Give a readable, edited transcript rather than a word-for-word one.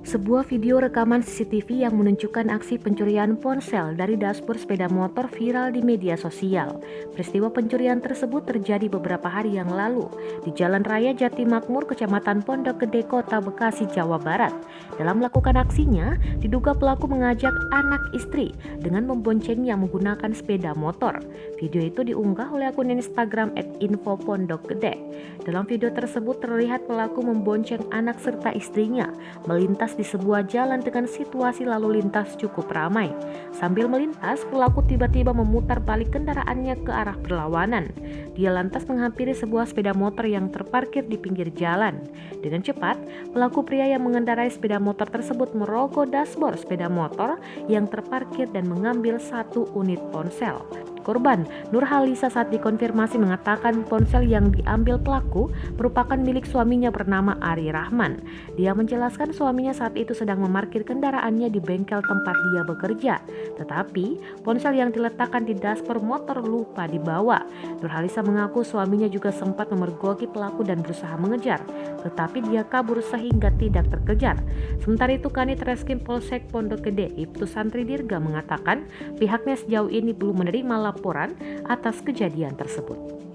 Sebuah video rekaman CCTV yang menunjukkan aksi pencurian ponsel dari dashboard sepeda motor viral di media sosial. Peristiwa pencurian tersebut terjadi beberapa hari yang lalu di Jalan Raya Jatimakmur, Kecamatan Pondok Gede, Kota Bekasi, Jawa Barat. Dalam melakukan aksinya, diduga pelaku mengajak anak istri dengan memboncengnya menggunakan sepeda motor. Video itu diunggah oleh akun Instagram @info_pondokgede. Dalam video tersebut terlihat pelaku membonceng anak serta istrinya melintas di sebuah jalan dengan situasi lalu lintas cukup ramai. Sambil melintas, pelaku tiba-tiba memutar balik kendaraannya ke arah berlawanan. Dia lantas menghampiri sebuah sepeda motor yang terparkir di pinggir jalan. Dengan cepat, pelaku pria yang mengendarai sepeda motor tersebut merogoh dashboard sepeda motor yang terparkir dan mengambil satu unit ponsel. Korban, Nurhalisa, saat dikonfirmasi mengatakan ponsel yang diambil pelaku merupakan milik suaminya bernama Ari Rahman. Dia menjelaskan suaminya saat itu sedang memarkir kendaraannya di bengkel tempat dia bekerja. Tetapi ponsel yang diletakkan di dashboard motor lupa dibawa. Nurhalisa mengaku suaminya juga sempat memergoki pelaku dan berusaha mengejar, tetapi dia kabur sehingga tidak terkejar. Sementara itu Kanit Reskrim Polsek Pondok Gede, Ibtu Santri Dirga, mengatakan pihaknya sejauh ini belum menerima laporan atas kejadian tersebut.